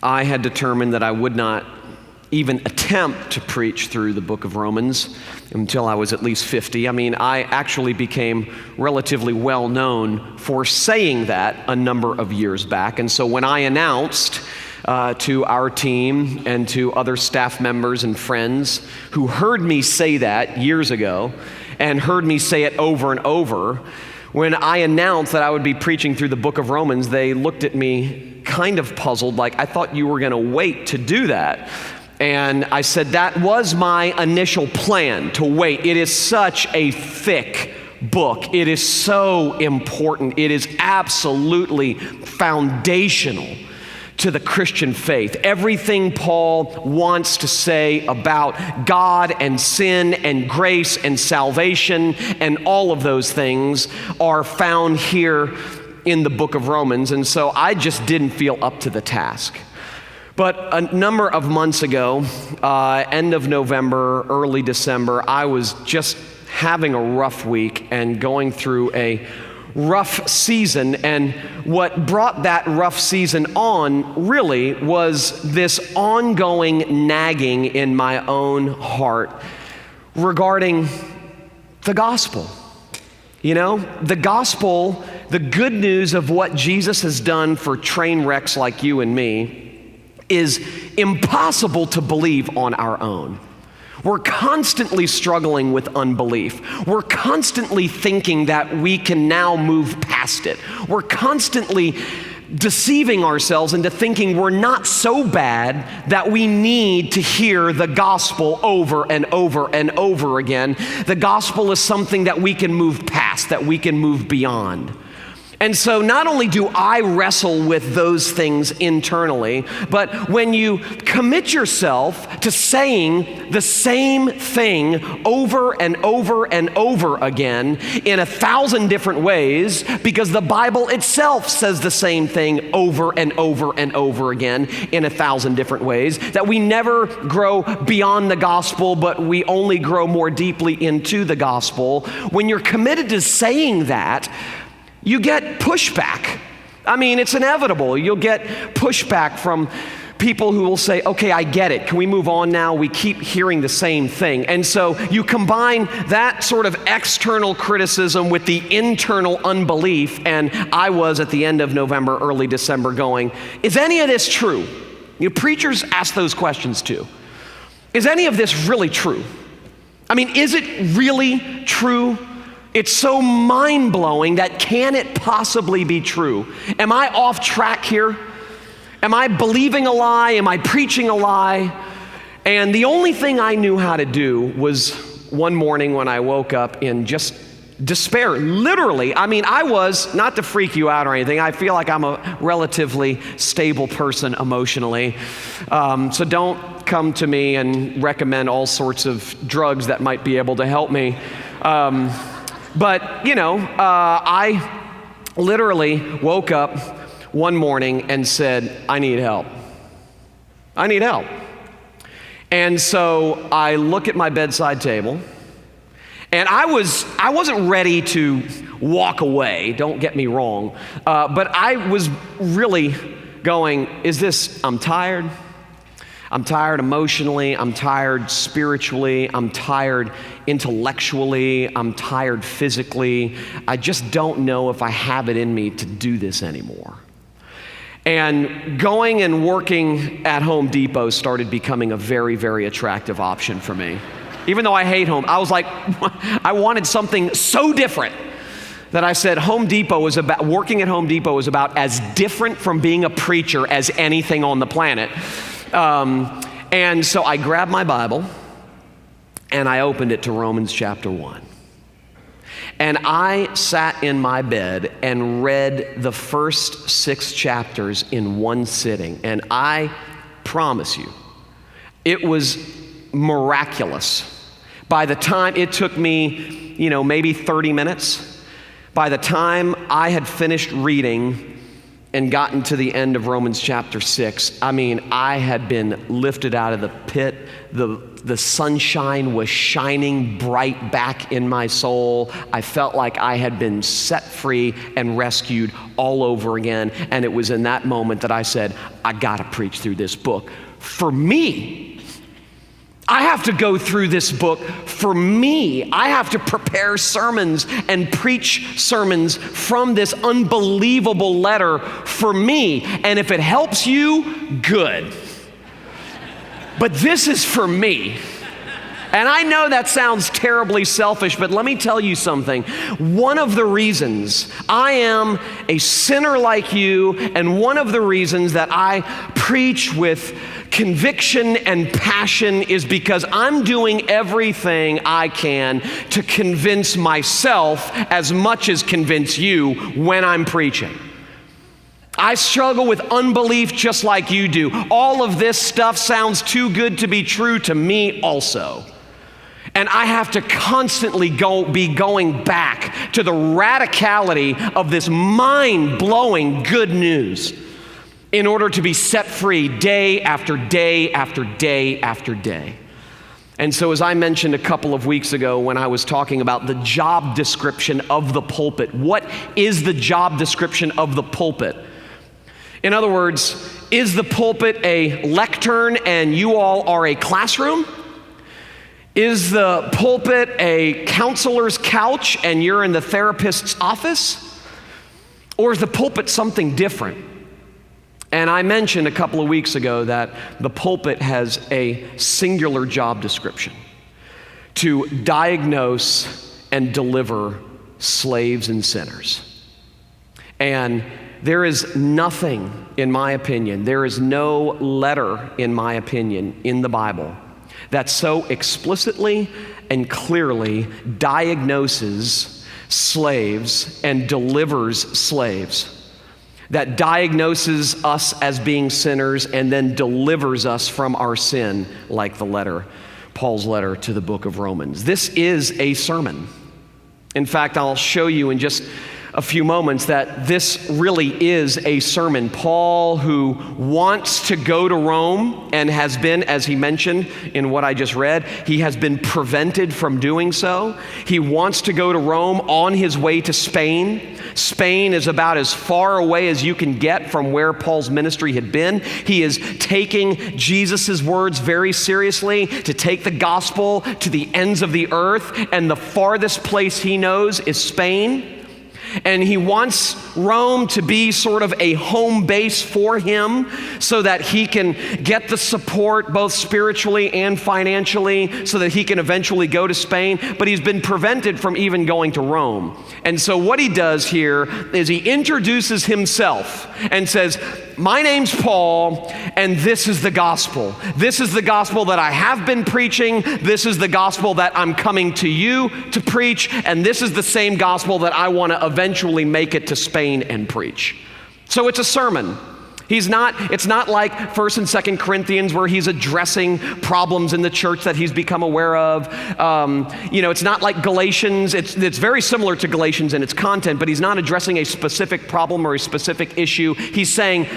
I had determined that I would not even attempt to preach through the book of Romans until I was at least 50. I mean, I actually became relatively well known for saying that a number of years back. And so when I announced to our team and to other staff members and friends who heard me say that years ago and heard me say it over and over, when I announced that I would be preaching through the book of Romans, they looked at me kind of puzzled, like, I thought you were going to wait to do that. And I said, that was my initial plan, to wait. It is such a thick book. It is so important. It is absolutely foundational to the Christian faith. Everything Paul wants to say about God and sin and grace and salvation and all of those things are found here in the book of Romans. And so I just didn't feel up to the task. But a number of months ago, end of November, early December, I was just having a rough week and going through a rough season. And what brought that rough season on really was this ongoing nagging in my own heart regarding the gospel. You know, the gospel, the good news of what Jesus has done for train wrecks like you and me, is impossible to believe on our own. We're constantly struggling with unbelief. We're constantly thinking that we can now move past it. We're constantly deceiving ourselves into thinking we're not so bad that we need to hear the gospel over and over and over again. The gospel is something that we can move past, that we can move beyond. And so not only do I wrestle with those things internally, but when you commit yourself to saying the same thing over and over and over again in 1,000 different ways, because the Bible itself says the same thing over and over and over again in 1,000 different ways, that we never grow beyond the gospel, but we only grow more deeply into the gospel. When you're committed to saying that, you get pushback. I mean, it's inevitable. You'll get pushback from people who will say, okay, I get it. Can we move on now? We keep hearing the same thing. And so you combine that sort of external criticism with the internal unbelief. And I was at the end of November, early December going, is any of this true? You know, preachers ask those questions too. Is any of this really true? I mean, is it really true? It's so mind-blowing that can it possibly be true? Am I off track here? Am I believing a lie? Am I preaching a lie? And the only thing I knew how to do was one morning when I woke up in just despair, literally. I mean, I was, not to freak you out or anything, I feel like I'm a relatively stable person emotionally. So don't come to me and recommend all sorts of drugs that might be able to help me. But, you know, I literally woke up one morning and said, I need help. I need help. And so I look at my bedside table, and I wasn't ready to walk away, don't get me wrong, but I was really going, I'm tired. I'm tired emotionally, I'm tired spiritually, I'm tired intellectually, I'm tired physically. I just don't know if I have it in me to do this anymore. And going and working at Home Depot started becoming a very, very attractive option for me. Even though I hate home, I was like, I wanted something so different that I said working at Home Depot was about as different from being a preacher as anything on the planet. And so I grabbed my Bible and I opened it to Romans chapter 1. And I sat in my bed and read the first 6 chapters in one sitting. And I promise you, it was miraculous. By the time it took me, maybe 30 minutes, by the time I had finished reading and gotten to the end of Romans chapter 6, I mean, I had been lifted out of the pit. The sunshine was shining bright back in my soul. I felt like I had been set free and rescued all over again. And it was in that moment that I said, I gotta preach through this book. For me, I have to go through this book for me. I have to prepare sermons and preach sermons from this unbelievable letter for me. And if it helps you, good. But this is for me. And I know that sounds terribly selfish, but let me tell you something. One of the reasons I am a sinner like you, and one of the reasons that I preach with conviction and passion is because I'm doing everything I can to convince myself as much as convince you when I'm preaching. I struggle with unbelief just like you do. All of this stuff sounds too good to be true to me also. And I have to constantly be going back to the radicality of this mind-blowing good news in order to be set free day after day after day after day. And so as I mentioned a couple of weeks ago when I was talking about the job description of the pulpit, what is the job description of the pulpit? In other words, is the pulpit a lectern and you all are a classroom? Is the pulpit a counselor's couch and you're in the therapist's office? Or is the pulpit something different? And I mentioned a couple of weeks ago that the pulpit has a singular job description: to diagnose and deliver slaves and sinners. And there is nothing, in my opinion, there is no letter, in my opinion, in the Bible that so explicitly and clearly diagnoses slaves and delivers slaves, that diagnoses us as being sinners and then delivers us from our sin, like the letter, Paul's letter to the book of Romans. This is a sermon. In fact, I'll show you in just a few moments that this really is a sermon. Paul, who wants to go to Rome and has been, as he mentioned in what I just read, he has been prevented from doing so. He wants to go to Rome on his way to Spain. Spain is about as far away as you can get from where Paul's ministry had been. He is taking Jesus' words very seriously to take the gospel to the ends of the earth, and the farthest place he knows is Spain. And he wants Rome to be sort of a home base for him so that he can get the support both spiritually and financially so that he can eventually go to Spain. But he's been prevented from even going to Rome. And so what he does here is he introduces himself and says, my name's Paul, and this is the gospel. This is the gospel that I have been preaching. This is the gospel that I'm coming to you to preach. And this is the same gospel that I want to eventually make it to Spain and preach. So it's a sermon. It's not like 1st and 2nd Corinthians where he's addressing problems in the church that he's become aware of. It's not like Galatians. It's very similar to Galatians in its content, but he's not addressing a specific problem or a specific issue. He's saying,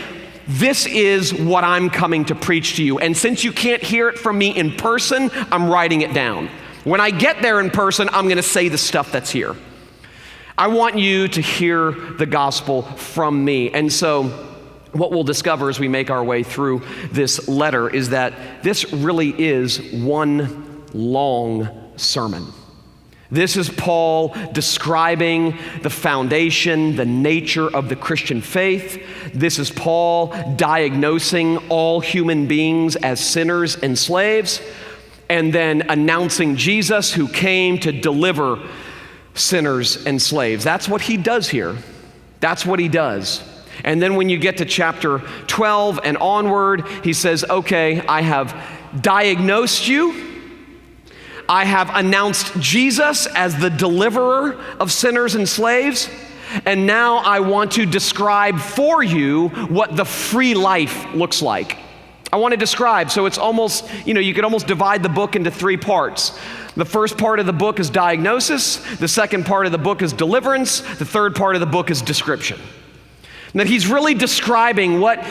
this is what I'm coming to preach to you. And since you can't hear it from me in person, I'm writing it down. When I get there in person, I'm going to say the stuff that's here. I want you to hear the gospel from me. And so what we'll discover as we make our way through this letter is that this really is one long sermon. This is Paul describing the foundation, the nature of the Christian faith. This is Paul diagnosing all human beings as sinners and slaves, and then announcing Jesus who came to deliver sinners and slaves. That's what he does here. That's what he does. And then when you get to chapter 12 and onward, he says, okay, I have diagnosed you. I have announced Jesus as the deliverer of sinners and slaves. And now I want to describe for you what the free life looks like. I want to describe, so it's almost, you could almost divide the book into 3 parts. The first part of the book is diagnosis. The second part of the book is deliverance. The third part of the book is description. That he's really describing what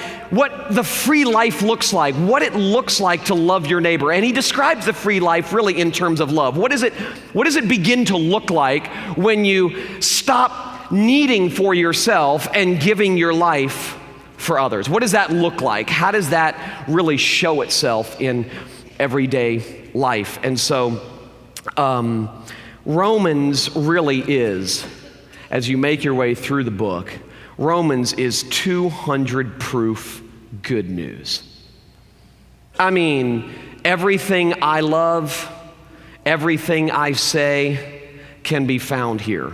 the free life looks like, what it looks like to love your neighbor. And he describes the free life really in terms of love. What does it begin to look like when you stop needing for yourself and giving your life for others? What does that look like? How does that really show itself in everyday life? And so Romans really is, as you make your way through the book, Romans is 200 proof good news. I mean, everything I love, everything I say can be found here.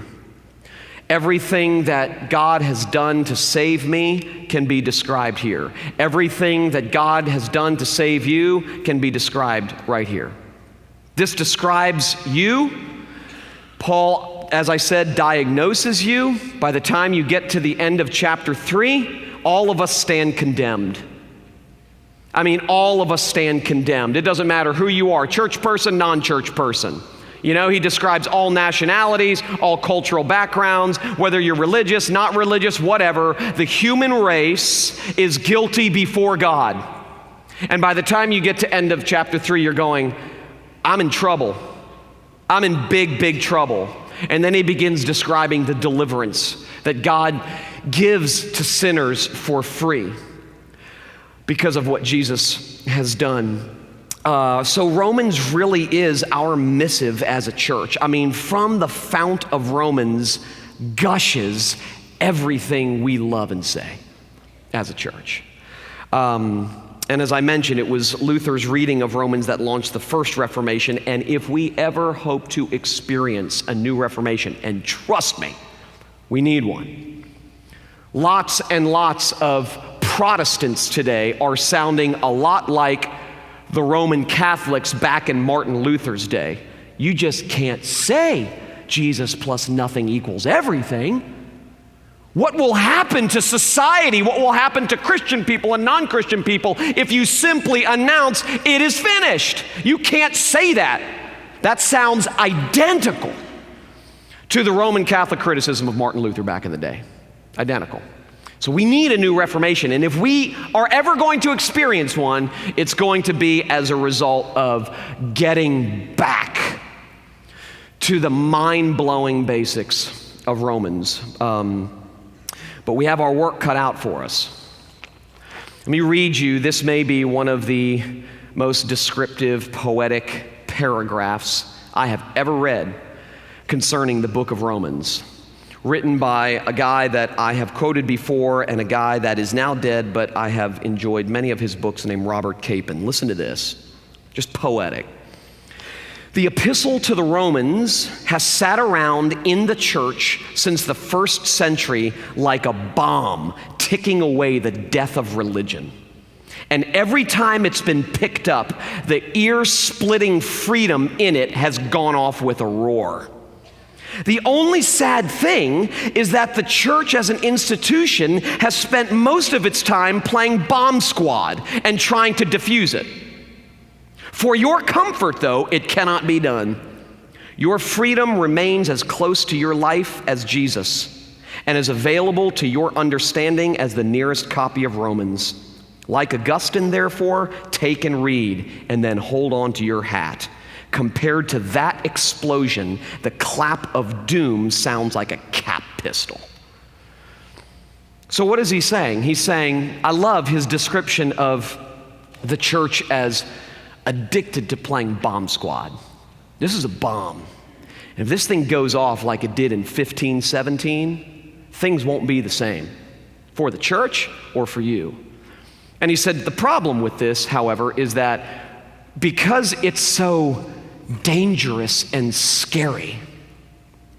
Everything that God has done to save me can be described here. Everything that God has done to save you can be described right here. This describes you. Paul, as I said, diagnoses you. By the time you get to the end of chapter 3, all of us stand condemned. I mean, all of us stand condemned. It doesn't matter who you are, church person, non-church person. You know, he describes all nationalities, all cultural backgrounds, whether you're religious, not religious, whatever. The human race is guilty before God. And by the time you get to end of chapter 3, you're going, I'm in trouble. I'm in big, big trouble. And then he begins describing the deliverance that God gives to sinners for free because of what Jesus has done. So Romans really is our missive as a church. I mean, from the fount of Romans gushes everything we love and say as a church. And as I mentioned, it was Luther's reading of Romans that launched the first Reformation. And if we ever hope to experience a new Reformation, and trust me, we need one. Lots and lots of Protestants today are sounding a lot like the Roman Catholics back in Martin Luther's day. You just can't say Jesus plus nothing equals everything. What will happen to society? What will happen to Christian people and non-Christian people if you simply announce it is finished? You can't say that. That sounds identical to the Roman Catholic criticism of Martin Luther back in the day. Identical. So we need a new Reformation, and if we are ever going to experience one, it's going to be as a result of getting back to the mind-blowing basics of Romans. But we have our work cut out for us. Let me read you, this may be one of the most descriptive, poetic paragraphs I have ever read concerning the book of Romans, written by a guy that I have quoted before and a guy that is now dead, but I have enjoyed many of his books, named Robert Capon. Listen to this, just poetic. The Epistle to the Romans has sat around in the church since the first century like a bomb ticking away the death of religion. And every time it's been picked up, the ear-splitting freedom in it has gone off with a roar. The only sad thing is that the church as an institution has spent most of its time playing bomb squad and trying to defuse it. For your comfort, though, it cannot be done. Your freedom remains as close to your life as Jesus, and as available to your understanding as the nearest copy of Romans. Like Augustine, therefore, take and read, and then hold on to your hat. Compared to that explosion, the clap of doom sounds like a cap pistol. So what is he saying? He's saying, I love his description of the church as addicted to playing bomb squad. This is a bomb. And if this thing goes off like it did in 1517, things won't be the same for the church or for you. And he said the problem with this, however, is that because it's so dangerous and scary,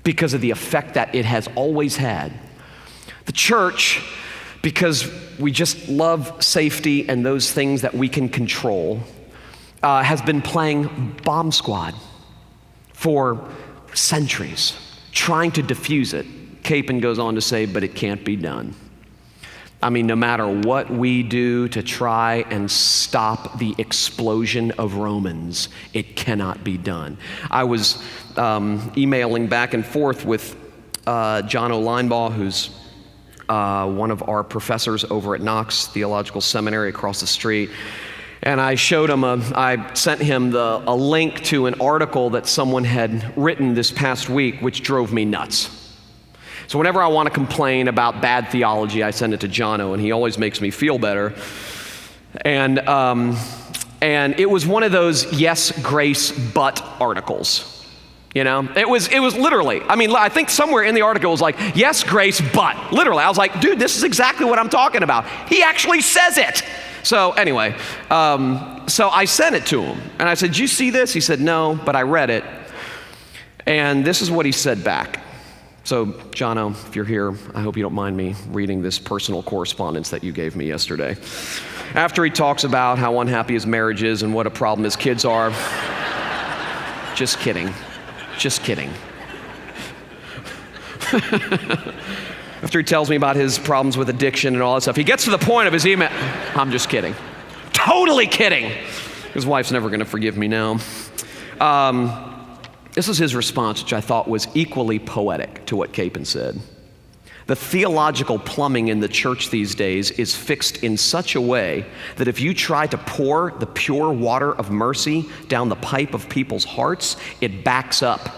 because of the effect that it has always had, the church, because we just love safety and those things that we can control, has been playing bomb squad for centuries, trying to defuse it. Capon goes on to say, but it can't be done. I mean, no matter what we do to try and stop the explosion of Romans, it cannot be done. I was emailing back and forth with John O'Linebaugh, who's one of our professors over at Knox Theological Seminary across the street. And I sent him a link to an article that someone had written this past week, which drove me nuts. So whenever I want to complain about bad theology, I send it to Jono, and he always makes me feel better. And it was one of those yes, grace, but articles. You know, it was literally, I think somewhere in the article it was like, yes, grace, but. Literally, I was like, dude, this is exactly what I'm talking about. He actually says it. So anyway, so I sent it to him. And I said, did you see this? He said, no, but I read it. And this is what he said back. So, Jono, if you're here, I hope you don't mind me reading this personal correspondence that you gave me yesterday. After he talks about how unhappy his marriage is and what a problem his kids are. Just kidding. Just kidding. After he tells me about his problems with addiction and all that stuff, he gets to the point of his email. I'm just kidding. Totally kidding. His wife's never going to forgive me now. This was his response, which I thought was equally poetic to what Capon said. The theological plumbing in the church these days is fixed in such a way that if you try to pour the pure water of mercy down the pipe of people's hearts, it backs up.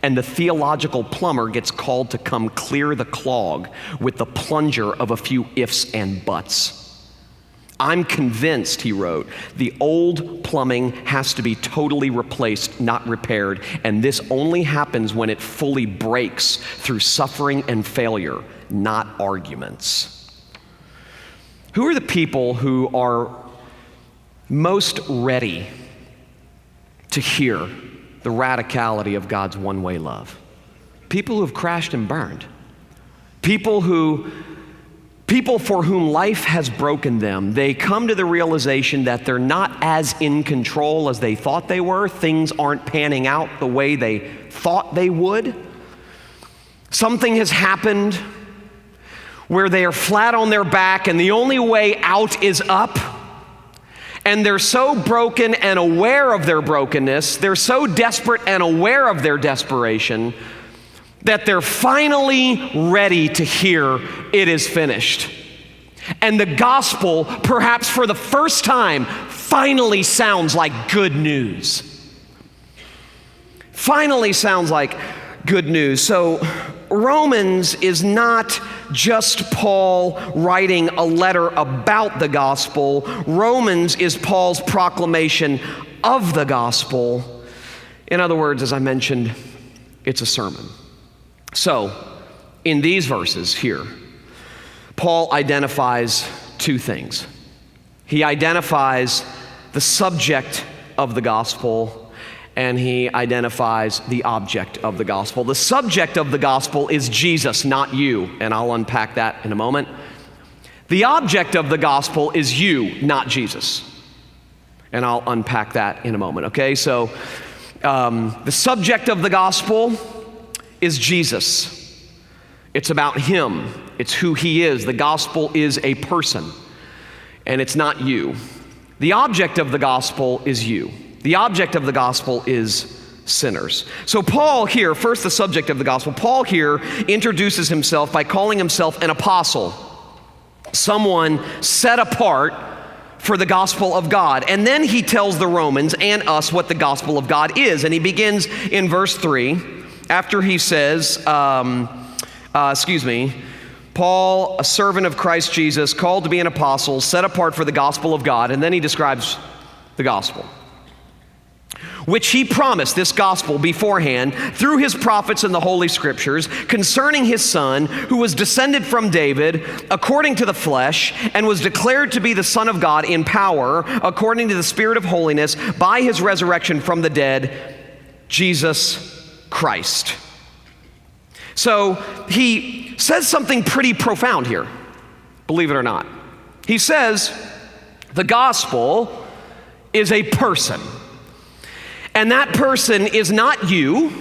And the theological plumber gets called to come clear the clog with the plunger of a few ifs and buts. I'm convinced, he wrote, the old plumbing has to be totally replaced, not repaired, and this only happens when it fully breaks through suffering and failure, not arguments. Who are the people who are most ready to hear the radicality of God's one-way love? People who have crashed and burned. People for whom life has broken them. They come to the realization that they're not as in control as they thought they were. Things aren't panning out the way they thought they would. Something has happened where they are flat on their back and the only way out is up. And they're so broken and aware of their brokenness, they're so desperate and aware of their desperation, that they're finally ready to hear it is finished. And the gospel, perhaps for the first time, finally sounds like good news. Finally sounds like good news. So Romans is not just Paul writing a letter about the gospel. Romans is Paul's proclamation of the gospel. In other words, as I mentioned, it's a sermon. So, in these verses here, Paul identifies two things. He identifies the subject of the gospel, and he identifies the object of the gospel. The subject of the gospel is Jesus, not you, and I'll unpack that in a moment. The object of the gospel is you, not Jesus, and I'll unpack that in a moment, okay? So, the subject of the gospel is Jesus. It's about him. It's who he is. The gospel is a person, and it's not you. The object of the gospel is you. The object of the gospel is sinners. So Paul here, first the subject of the gospel, Paul here introduces himself by calling himself an apostle, someone set apart for the gospel of God. And then he tells the Romans and us what the gospel of God is. And he begins in verse 3. After he says, Paul, a servant of Christ Jesus, called to be an apostle, set apart for the gospel of God, and then he describes the gospel, which he promised, this gospel, beforehand through his prophets in the Holy Scriptures, concerning his Son, who was descended from David according to the flesh, and was declared to be the Son of God in power, according to the Spirit of holiness, by his resurrection from the dead, Jesus Christ. So he says something pretty profound here, believe it or not. He says the gospel is a person, and that person is not you,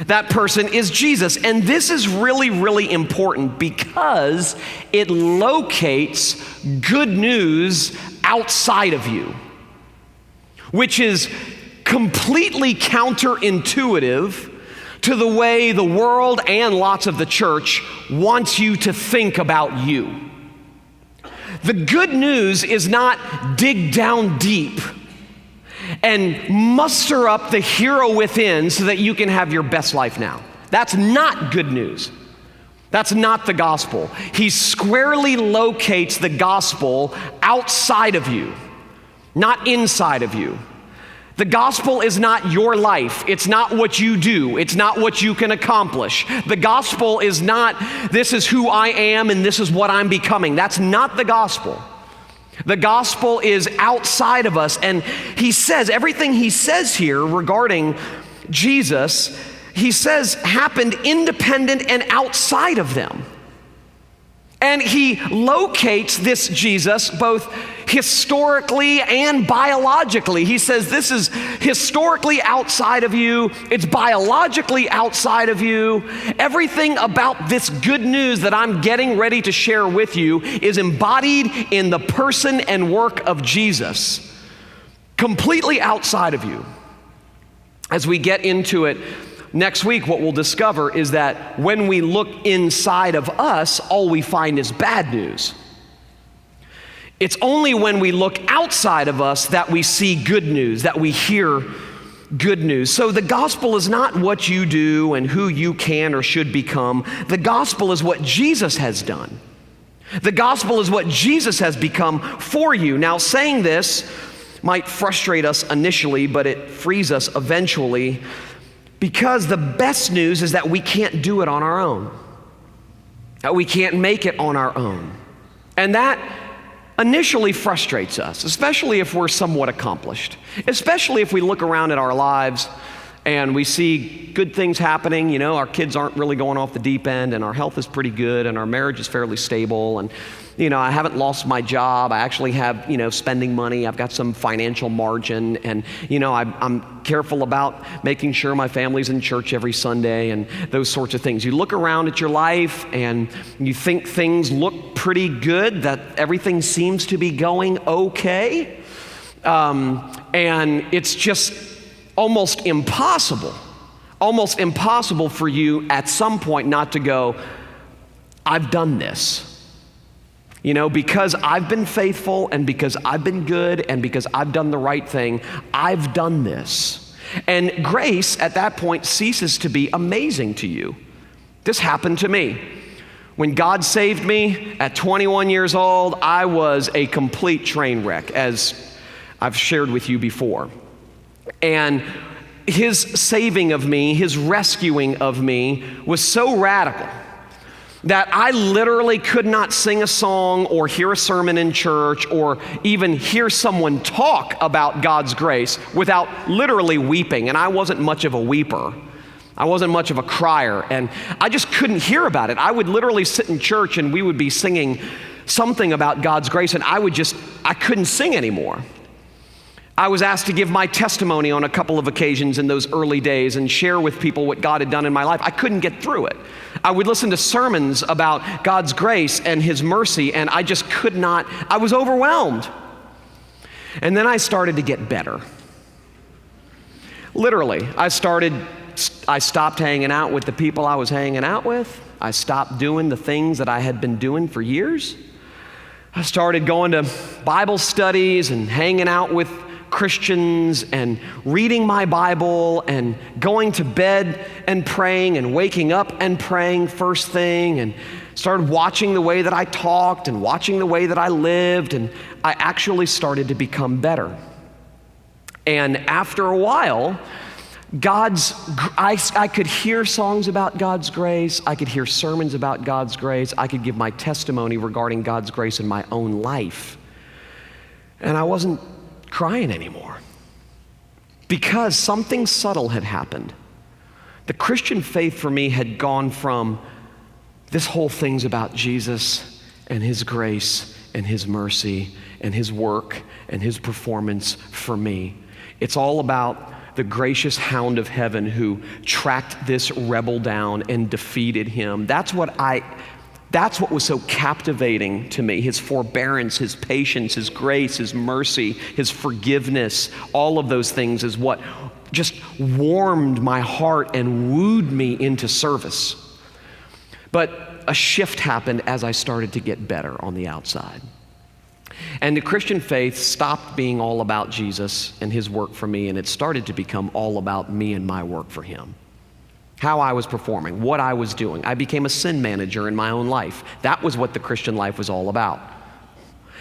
that person is Jesus. And this is really, really important because it locates good news outside of you, which is completely counterintuitive to the way the world and lots of the church wants you to think about you. The good news is not dig down deep and muster up the hero within so that you can have your best life now. That's not good news. That's not the gospel. He squarely locates the gospel outside of you, not inside of you. The gospel is not your life. It's not what you do. It's not what you can accomplish. The gospel is not, this is who I am and this is what I'm becoming. That's not the gospel. The gospel is outside of us. And he says, everything he says here regarding Jesus, he says happened independent and outside of them. And he locates this Jesus both historically and biologically. He says this is historically outside of you, it's biologically outside of you. Everything about this good news that I'm getting ready to share with you is embodied in the person and work of Jesus, completely outside of you. As we get into it next week, what we'll discover is that when we look inside of us, all we find is bad news. It's only when we look outside of us that we see good news, that we hear good news. So the gospel is not what you do and who you can or should become. The gospel is what Jesus has done. The gospel is what Jesus has become for you. Now, saying this might frustrate us initially, but it frees us eventually, because the best news is that we can't do it on our own, that we can't make it on our own. And that initially frustrates us, especially if we're somewhat accomplished, especially if we look around at our lives and we see good things happening. You know, our kids aren't really going off the deep end, and our health is pretty good, and our marriage is fairly stable, and you know, I haven't lost my job. I actually have, you know, spending money. I've got some financial margin, and you know, I'm careful about making sure my family's in church every Sunday and those sorts of things. You look around at your life and you think things look pretty good, that everything seems to be going okay, and it's just almost impossible for you at some point not to go, I've done this. You know, because I've been faithful and because I've been good and because I've done the right thing, I've done this. And grace at that point ceases to be amazing to you. This happened to me. When God saved me at 21 years old, I was a complete train wreck, as I've shared with you before. And his saving of me, his rescuing of me was so radical that I literally could not sing a song or hear a sermon in church or even hear someone talk about God's grace without literally weeping. And I wasn't much of a weeper. I wasn't much of a crier, and I just couldn't hear about it. I would literally sit in church and we would be singing something about God's grace, and I couldn't sing anymore. I was asked to give my testimony on a couple of occasions in those early days and share with people what God had done in my life. I couldn't get through it. I would listen to sermons about God's grace and his mercy, and I just could not. I was overwhelmed. And then I started to get better. Literally, I stopped hanging out with the people I was hanging out with. I stopped doing the things that I had been doing for years. I started going to Bible studies and hanging out with Christians and reading my Bible and going to bed and praying and waking up and praying first thing, and started watching the way that I talked and watching the way that I lived, and I actually started to become better. And after a while, I could hear songs about God's grace, I could hear sermons about God's grace, I could give my testimony regarding God's grace in my own life. And I wasn't crying anymore, because something subtle had happened. The Christian faith for me had gone from this whole thing's about Jesus and his grace and his mercy and his work and his performance for me. It's all about the gracious hound of heaven who tracked this rebel down and defeated him. That's what was so captivating to me. His forbearance, his patience, his grace, his mercy, his forgiveness, all of those things is what just warmed my heart and wooed me into service. But a shift happened as I started to get better on the outside. And the Christian faith stopped being all about Jesus and his work for me, and it started to become all about me and my work for him. How I was performing, what I was doing. I became a sin manager in my own life. That was what the Christian life was all about.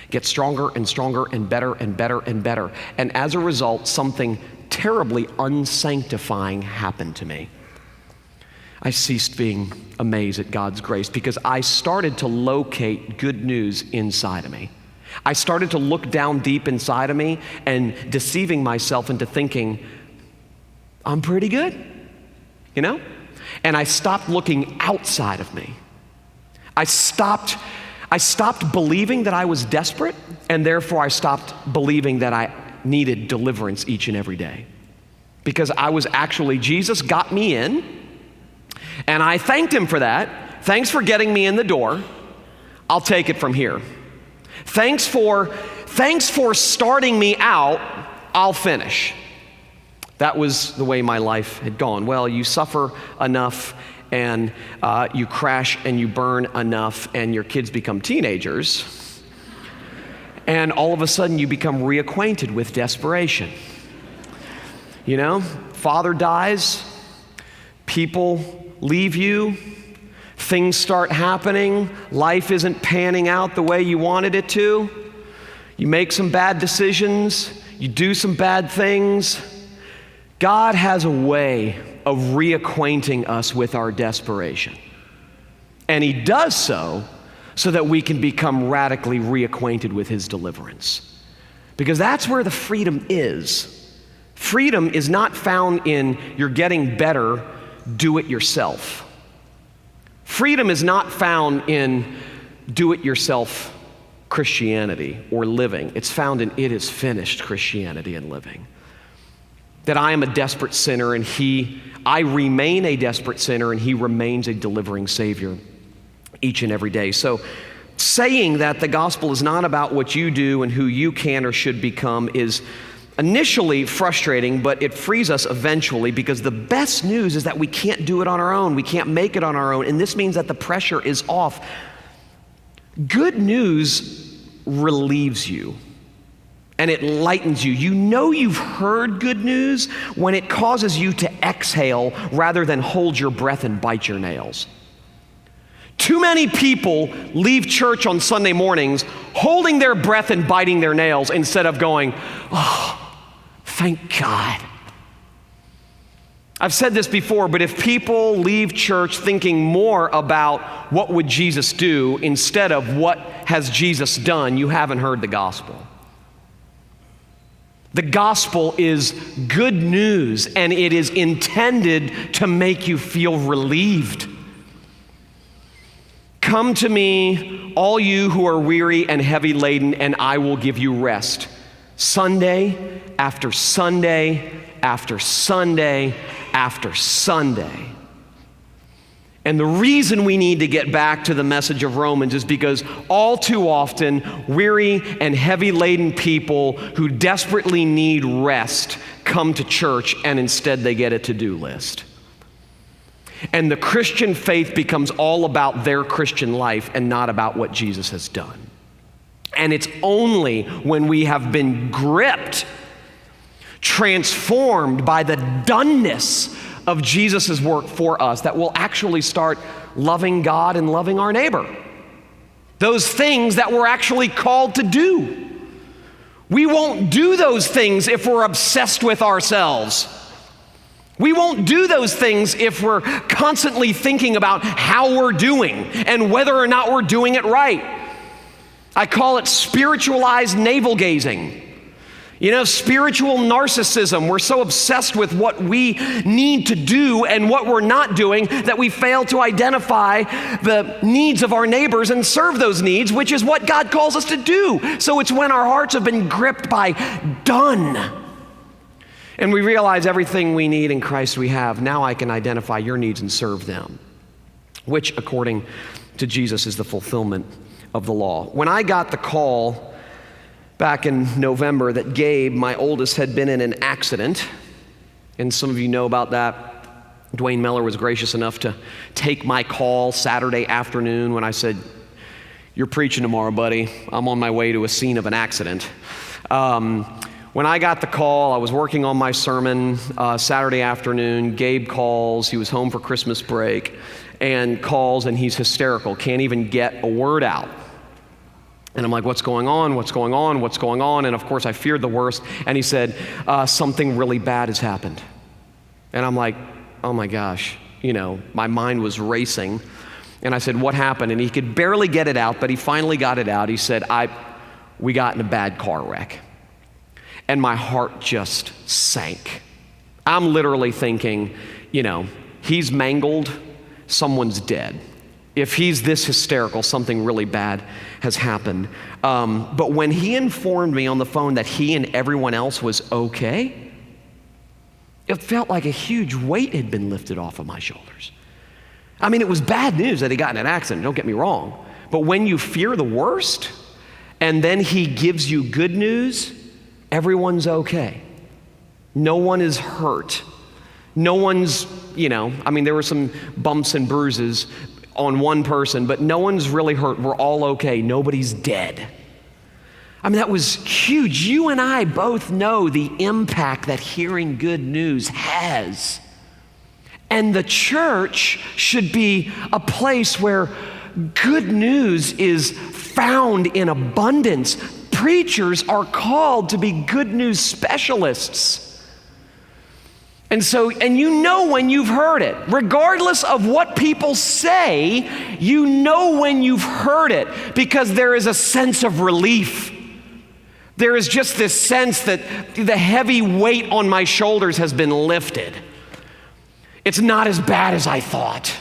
Get stronger and stronger and better and better and better. And as a result, something terribly unsanctifying happened to me. I ceased being amazed at God's grace because I started to locate good news inside of me. I started to look down deep inside of me and deceiving myself into thinking, I'm pretty good, you know? And I stopped looking outside of me. I stopped believing that I was desperate, and therefore I stopped believing that I needed deliverance each and every day. Because Jesus got me in, and I thanked him for that. Thanks for getting me in the door. I'll take it from here. Thanks for starting me out. I'll finish. That was the way my life had gone. Well, you suffer enough and you crash and you burn enough and your kids become teenagers, and all of a sudden you become reacquainted with desperation. You know, father dies, people leave you, things start happening, life isn't panning out the way you wanted it to, you make some bad decisions, you do some bad things. God has a way of reacquainting us with our desperation. And he does so that we can become radically reacquainted with his deliverance. Because that's where the freedom is. Freedom is not found in you're getting better, do it yourself. Freedom is not found in do-it-yourself Christianity or living. It's found in it is finished Christianity and living. That I am a desperate sinner and I remain a desperate sinner and he remains a delivering Savior each and every day. So saying that the gospel is not about what you do and who you can or should become is initially frustrating, but it frees us eventually, because the best news is that we can't do it on our own. We can't make it on our own, and this means that the pressure is off. Good news relieves you, and it lightens you. You know you've heard good news when it causes you to exhale rather than hold your breath and bite your nails. Too many people leave church on Sunday mornings holding their breath and biting their nails instead of going, oh, thank God. I've said this before, but if people leave church thinking more about what would Jesus do instead of what has Jesus done, you haven't heard the gospel. The gospel is good news, and it is intended to make you feel relieved. Come to me, all you who are weary and heavy laden, and I will give you rest. Sunday after Sunday after Sunday after Sunday. And the reason we need to get back to the message of Romans is because all too often, weary and heavy laden people who desperately need rest come to church and instead they get a to-do list. And the Christian faith becomes all about their Christian life and not about what Jesus has done. And it's only when we have been gripped, transformed by the doneness of Jesus' work for us, that we'll actually start loving God and loving our neighbor. Those things that we're actually called to do. We won't do those things if we're obsessed with ourselves. We won't do those things if we're constantly thinking about how we're doing and whether or not we're doing it right. I call it spiritualized navel gazing. You know, spiritual narcissism. We're so obsessed with what we need to do and what we're not doing that we fail to identify the needs of our neighbors and serve those needs, which is what God calls us to do. So it's when our hearts have been gripped by done. And we realize everything we need in Christ we have. Now I can identify your needs and serve them, which according to Jesus is the fulfillment of the law. When I got the call back in November that Gabe, my oldest, had been in an accident, And some of you know about that. Dwayne Miller was gracious enough to take my call Saturday afternoon when I said, "You're preaching tomorrow, buddy. I'm on my way to a scene of an accident." When I got the call, I was working on my sermon Saturday afternoon. Gabe calls. He was home for Christmas break and calls, and he's hysterical. Can't even get a word out. And I'm like, "What's going on? What's going on? What's going on?" And of course, I feared the worst. And he said, "Something really bad has happened." And I'm like, "Oh my gosh." My mind was racing. And I said, "What happened?" And he could barely get it out, but he finally got it out. He said, "We got in a bad car wreck." And my heart just sank. I'm literally thinking, he's mangled, someone's dead. If he's this hysterical, something really bad has happened. But when he informed me on the phone that he and everyone else was okay, it felt like a huge weight had been lifted off of my shoulders. I mean, it was bad news that he got in an accident, don't get me wrong. But when you fear the worst, and then he gives you good news, everyone's okay. No one is hurt. No one's, there were some bumps and bruises on one person, but no one's really hurt. We're all okay. Nobody's dead. I mean, that was huge. You and I both know the impact that hearing good news has. And the church should be a place where good news is found in abundance. Preachers are called to be good news specialists. And when you've heard it, regardless of what people say, you know when you've heard it, because there is a sense of relief. There is just this sense that the heavy weight on my shoulders has been lifted. It's not as bad as I thought.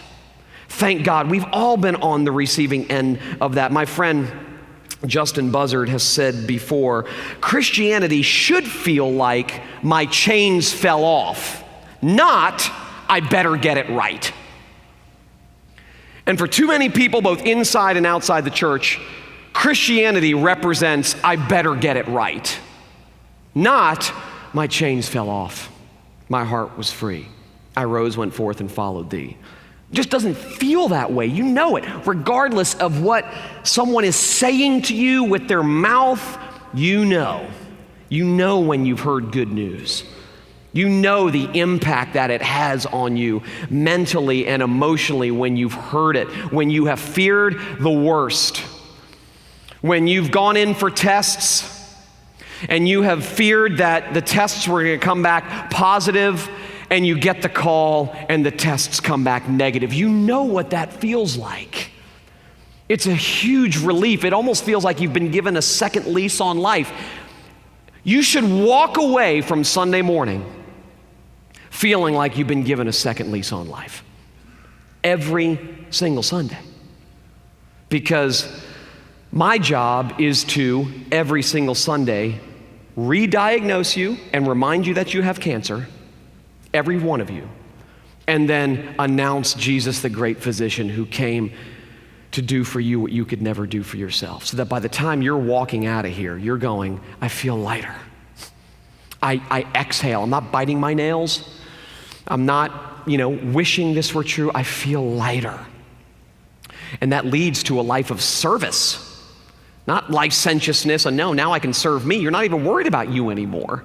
Thank God. We've all been on the receiving end of that. My friend Justin Buzzard has said before, Christianity should feel like my chains fell off, not I better get it right. And for too many people, both inside and outside the church, Christianity represents I better get it right, not my chains fell off, my heart was free, I rose, went forth, and followed thee. It just doesn't feel that way. You know it. Regardless of what someone is saying to you with their mouth, you know. You know when you've heard good news. You know the impact that it has on you mentally and emotionally when you've heard it, when you have feared the worst, when you've gone in for tests and you have feared that the tests were going to come back positive, and you get the call and the tests come back negative. You know what that feels like. It's a huge relief. It almost feels like you've been given a second lease on life. You should walk away from Sunday morning feeling like you've been given a second lease on life. Every single Sunday. Because my job is to, every single Sunday, re-diagnose you and remind you that you have cancer, every one of you, and then announce Jesus, the great physician who came to do for you what you could never do for yourself, so that by the time you're walking out of here, you're going, I feel lighter. I exhale. I'm not biting my nails. I'm not, wishing this were true. I feel lighter. And that leads to a life of service, not licentiousness. And no, now I can serve me. You're not even worried about you anymore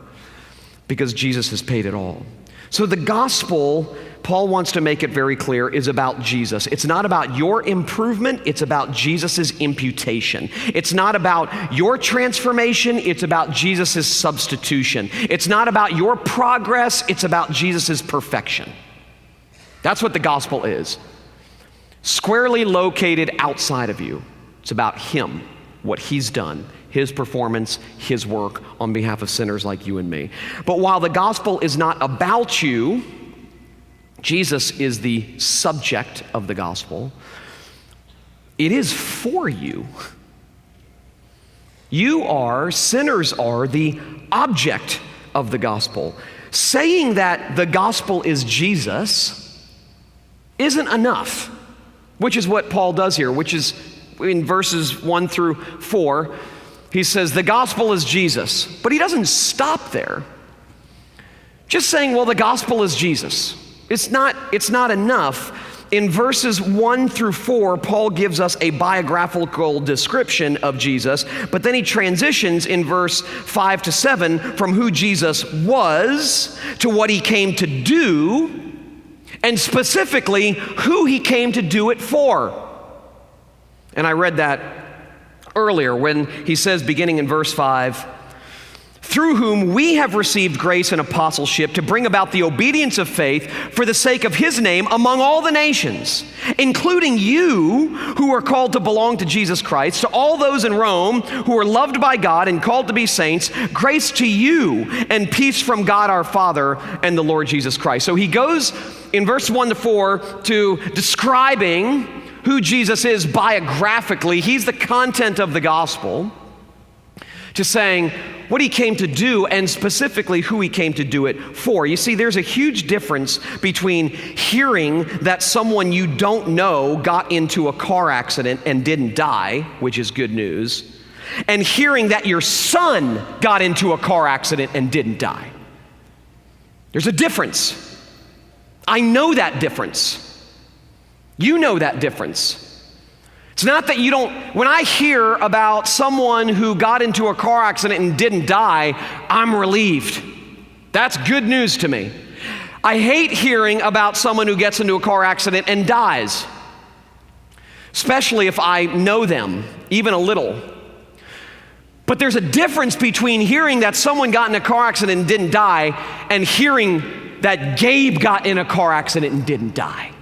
because Jesus has paid it all. So the gospel, Paul wants to make it very clear, is about Jesus. It's not about your improvement, it's about Jesus' imputation. It's not about your transformation, it's about Jesus' substitution. It's not about your progress, it's about Jesus' perfection. That's what the gospel is. Squarely located outside of you. It's about him, what he's done, his performance, his work on behalf of sinners like you and me. But while the gospel is not about you, Jesus is the subject of the gospel, it is for you. Sinners are the object of the gospel. Saying that the gospel is Jesus isn't enough, which is what Paul does here, which is in verses 1 through 4. He says the gospel is Jesus, but he doesn't stop there. just saying, well, the gospel is Jesus. It's not enough. In verses 1 through 4, Paul gives us a biographical description of Jesus, but then he transitions in verse 5 to 7 from who Jesus was to what he came to do, and specifically who he came to do it for. And I read that earlier when he says, beginning in verse 5, through whom we have received grace and apostleship to bring about the obedience of faith for the sake of his name among all the nations, including you who are called to belong to Jesus Christ, to all those in Rome who are loved by God and called to be saints, grace to you and peace from God our Father and the Lord Jesus Christ. So he goes in verse 1 to 4 to describing who Jesus is biographically. He's the content of the gospel, to saying what he came to do and specifically who he came to do it for. You see, there's a huge difference between hearing that someone you don't know got into a car accident and didn't die, which is good news, and hearing that your son got into a car accident and didn't die. There's a difference. I know that difference. You know that difference. It's not that you don't, when I hear about someone who got into a car accident and didn't die, I'm relieved. That's good news to me. I hate hearing about someone who gets into a car accident and dies, especially if I know them, even a little. But there's a difference between hearing that someone got in a car accident and didn't die and hearing that Gabe got in a car accident and didn't die.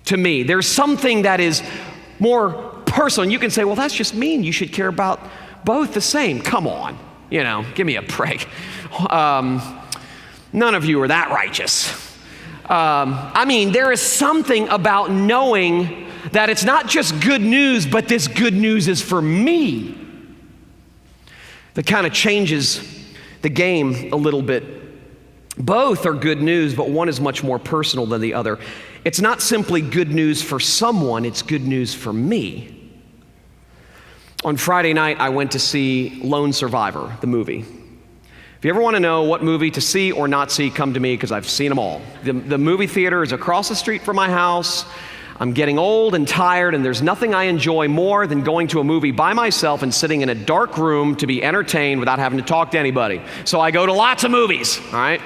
To me, there's something that is more personal. And you can say, well, that's just mean. You should care about both the same. Come on, give me a break. None of you are that righteous. There is something about knowing that it's not just good news, but this good news is for me, that kind of changes the game a little bit. Both are good news, but one is much more personal than the other. It's not simply good news for someone, it's good news for me. On Friday night, I went to see Lone Survivor, the movie. If you ever want to know what movie to see or not see, come to me because I've seen them all. The movie theater is across the street from my house. I'm getting old and tired, and there's nothing I enjoy more than going to a movie by myself and sitting in a dark room to be entertained without having to talk to anybody. So I go to lots of movies, all right?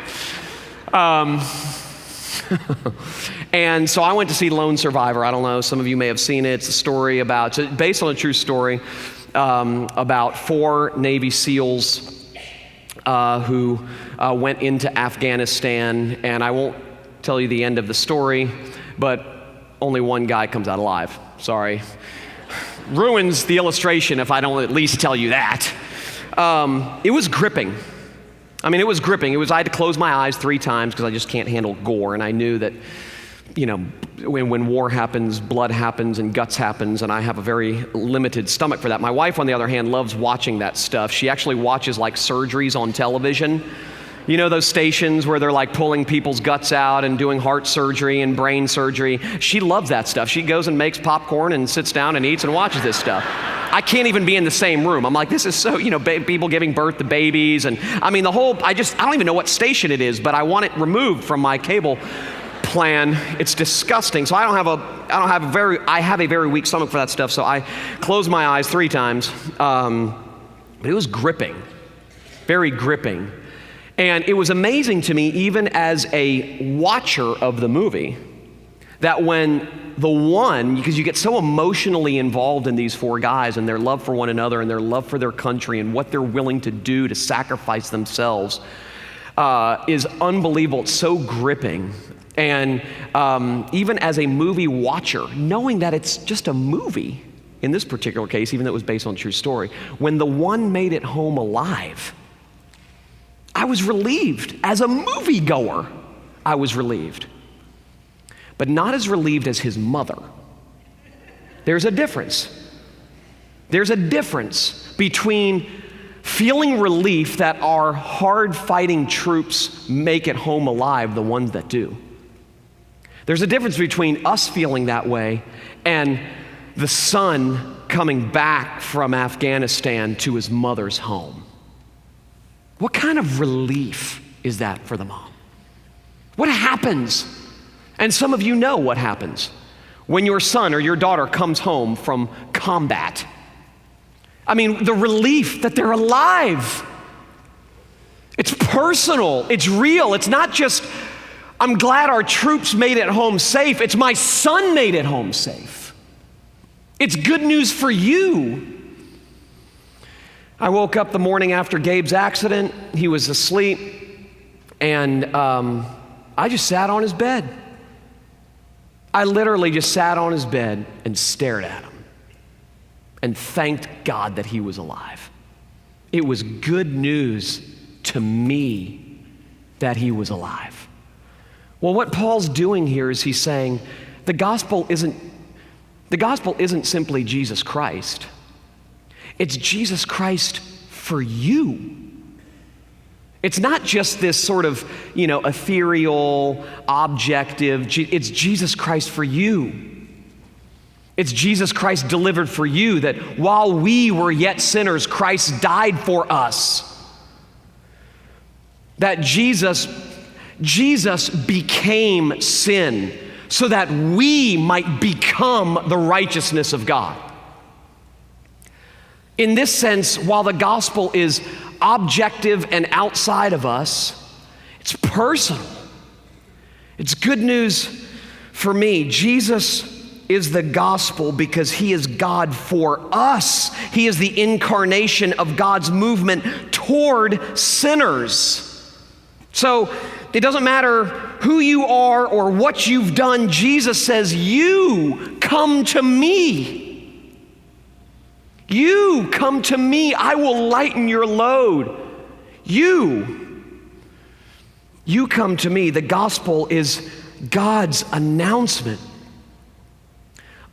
And so I went to see Lone Survivor. I don't know, some of you may have seen it. It's a story based on a true story, about 4 Navy SEALs who went into Afghanistan. And I won't tell you the end of the story, but only one guy comes out alive. Sorry. Ruins the illustration if I don't at least tell you that. It was gripping. It was gripping. I had to close my eyes 3 times because I just can't handle gore. And I knew that, when war happens, blood happens and guts happens, and I have a very limited stomach for that. My wife, on the other hand, loves watching that stuff. She actually watches surgeries on television. Those stations where they're pulling people's guts out and doing heart surgery and brain surgery. She loves that stuff. She goes and makes popcorn and sits down and eats and watches this stuff. I can't even be in the same room. I'm like, this is so, people giving birth to babies. And I don't even know what station it is, but I want it removed from my cable plan. It's disgusting. So I have a very weak stomach for that stuff. So I closed my eyes 3 times. But it was gripping, very gripping. And it was amazing to me, even as a watcher of the movie, that when because you get so emotionally involved in these 4 guys and their love for one another and their love for their country and what they're willing to do to sacrifice themselves is unbelievable. It's so gripping. And even as a movie watcher, knowing that it's just a movie, in this particular case, even though it was based on a true story, when the one made it home alive, I was relieved. As a moviegoer, I was relieved. But not as relieved as his mother. There's a difference. There's a difference between feeling relief that our hard-fighting troops make it home alive, the ones that do. There's a difference between us feeling that way and the son coming back from Afghanistan to his mother's home. What kind of relief is that for the mom? What happens? And some of you know what happens when your son or your daughter comes home from combat. I mean, the relief that they're alive. It's personal, it's real. It's not just, I'm glad our troops made it home safe. It's my son made it home safe. It's good news for you. I woke up the morning after Gabe's accident. He was asleep, and I just sat on his bed. I literally just sat on his bed and stared at him and thanked God that he was alive. It was good news to me that he was alive. Well, what Paul's doing here is he's saying the gospel isn't simply Jesus Christ. It's Jesus Christ for you. It's not just this sort of, ethereal, objective. It's Jesus Christ for you. It's Jesus Christ delivered for you, that while we were yet sinners, Christ died for us. That Jesus became sin so that we might become the righteousness of God. In this sense, while the gospel is objective and outside of us, it's personal. It's good news for me. Jesus is the gospel because he is God for us. He is the incarnation of God's movement toward sinners. So it doesn't matter who you are or what you've done. Jesus says, you come to me. You come to me, I will lighten your load. You come to me. The gospel is God's announcement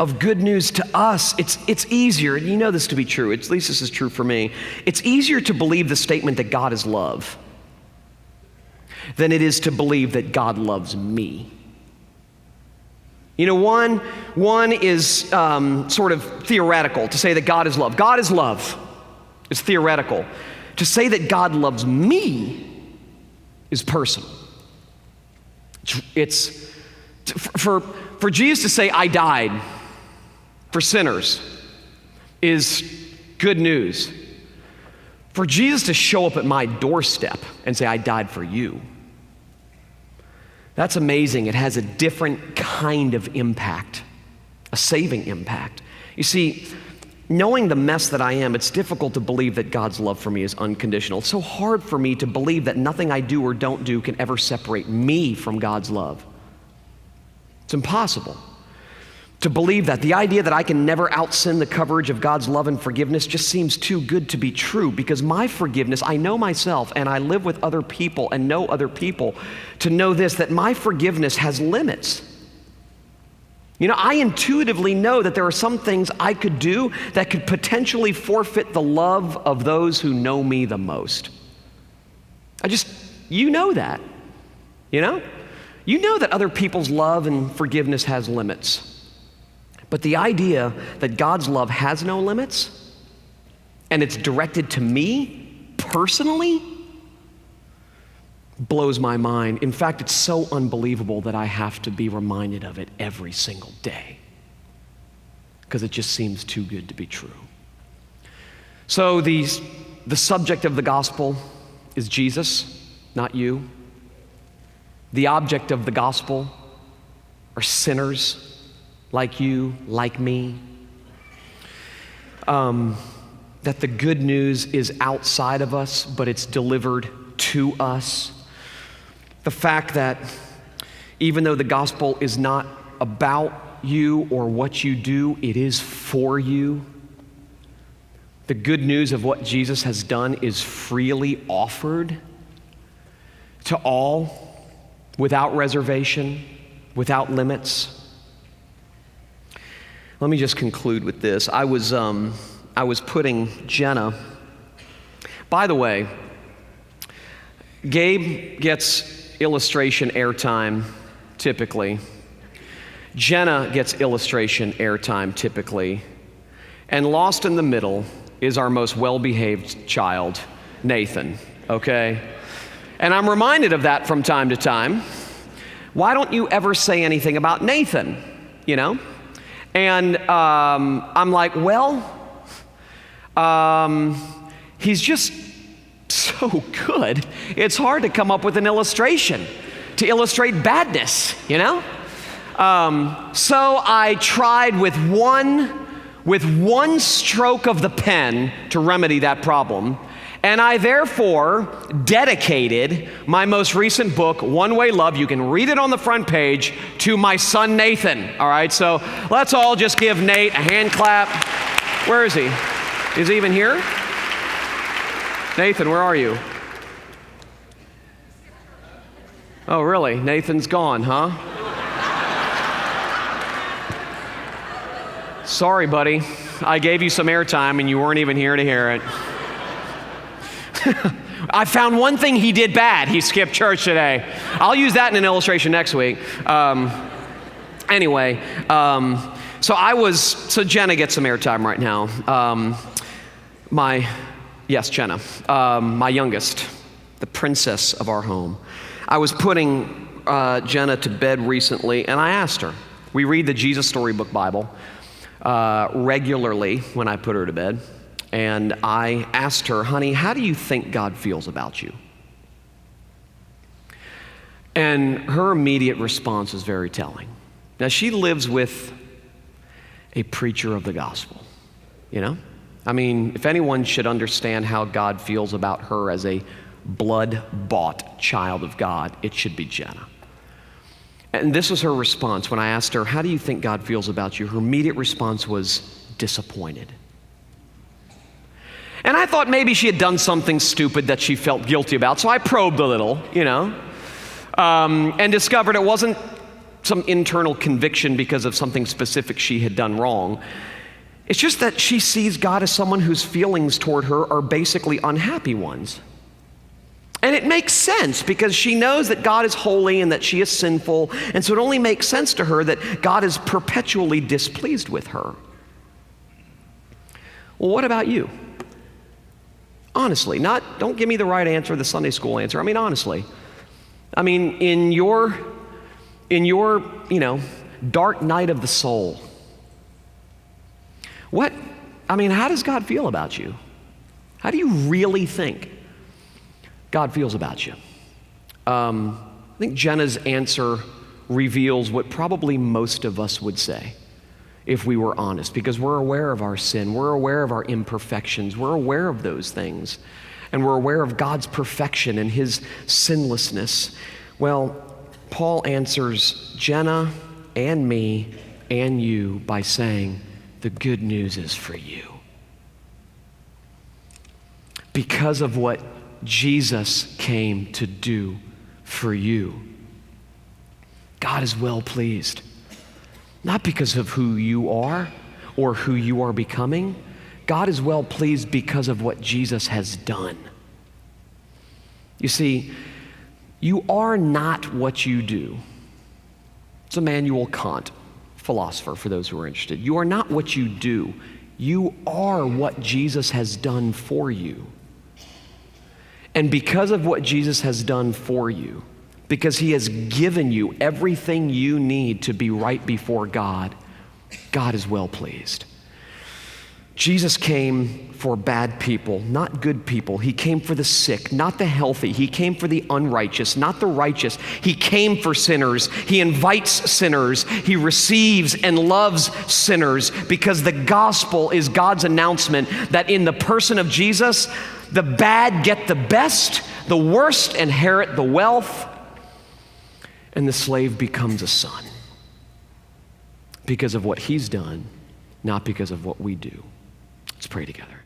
of good news to us. It's easier, and you know this to be true, at least this is true for me. It's easier to believe the statement that God is love than it is to believe that God loves me. One is sort of theoretical, to say that God is love. God is love. It's theoretical. To say that God loves me is personal. It's for Jesus to say, I died for sinners is good news. For Jesus to show up at my doorstep and say, I died for you, that's amazing. It has a different kind of impact, a saving impact. You see, knowing the mess that I am, it's difficult to believe that God's love for me is unconditional. It's so hard for me to believe that nothing I do or don't do can ever separate me from God's love. It's impossible to believe that. The idea that I can never out-sin the coverage of God's love and forgiveness just seems too good to be true, because my forgiveness, I know myself, and I live with other people and know other people to know this, that my forgiveness has limits. I intuitively know that there are some things I could do that could potentially forfeit the love of those who know me the most. You know that. You know that other people's love and forgiveness has limits. But the idea that God's love has no limits and it's directed to me personally blows my mind. In fact, it's so unbelievable that I have to be reminded of it every single day because it just seems too good to be true. So the subject of the gospel is Jesus, not you. The object of the gospel are sinners like you, like me. That the good news is outside of us, but it's delivered to us. The fact that even though the gospel is not about you or what you do, it is for you. The good news of what Jesus has done is freely offered to all, without reservation, without limits. Let me just conclude with this. I was putting Jenna. By the way, Gabe gets illustration airtime typically. Jenna gets illustration airtime typically. And lost in the middle is our most well-behaved child, Nathan, okay? And I'm reminded of that from time to time. Why don't you ever say anything about Nathan, you know? And I'm like, well, he's just so good. It's hard to come up with an illustration to illustrate badness, you know? So I tried with one stroke of the pen to remedy that problem. And I therefore dedicated my most recent book, One Way Love, you can read it on the front page, to my son Nathan. All right, so let's all just give Nate a hand clap. Where is he? Is he even here? Nathan, where are you? Oh, really? Nathan's gone, huh? Sorry, buddy. I gave you some airtime and you weren't even here to hear it. I found one thing he did bad. He skipped church today. I'll use that in an illustration next week. Anyway, so Jenna gets some airtime right now. Jenna, my youngest, the princess of our home. I was putting Jenna to bed recently, and I asked her. We read the Jesus Storybook Bible regularly when I put her to bed. And I asked her, honey, how do you think God feels about you? And her immediate response was very telling. Now, she lives with a preacher of the gospel, you know? I mean, if anyone should understand how God feels about her as a blood-bought child of God, it should be Jenna. And this was her response when I asked her, how do you think God feels about you? Her immediate response was disappointed. And I thought maybe she had done something stupid that she felt guilty about, so I probed a little, you know, and discovered it wasn't some internal conviction because of something specific she had done wrong. It's just that she sees God as someone whose feelings toward her are basically unhappy ones. And it makes sense because she knows that God is holy and that she is sinful, and so it only makes sense to her that God is perpetually displeased with her. Well, what about you? Honestly, don't give me the right answer, the Sunday school answer. I mean, honestly. I mean, in your, dark night of the soul, how does God feel about you? How do you really think God feels about you? I think Jenna's answer reveals what probably most of us would say if we were honest, because we're aware of our sin, we're aware of our imperfections, we're aware of those things, and we're aware of God's perfection and his sinlessness. Well, Paul answers Jenna and me and you by saying, the good news is for you. Because of what Jesus came to do for you, God is well pleased. Not because of who you are or who you are becoming. God is well pleased because of what Jesus has done. You see, you are not what you do. It's Immanuel Kant, philosopher, for those who are interested. You are not what you do. You are what Jesus has done for you. And because of what Jesus has done for you, because he has given you everything you need to be right before God, God is well pleased. Jesus came for bad people, not good people. He came for the sick, not the healthy. He came for the unrighteous, not the righteous. He came for sinners. He invites sinners. He receives and loves sinners because the gospel is God's announcement that in the person of Jesus, the bad get the best, the worst inherit the wealth, and the slave becomes a son because of what he's done, not because of what we do. Let's pray together.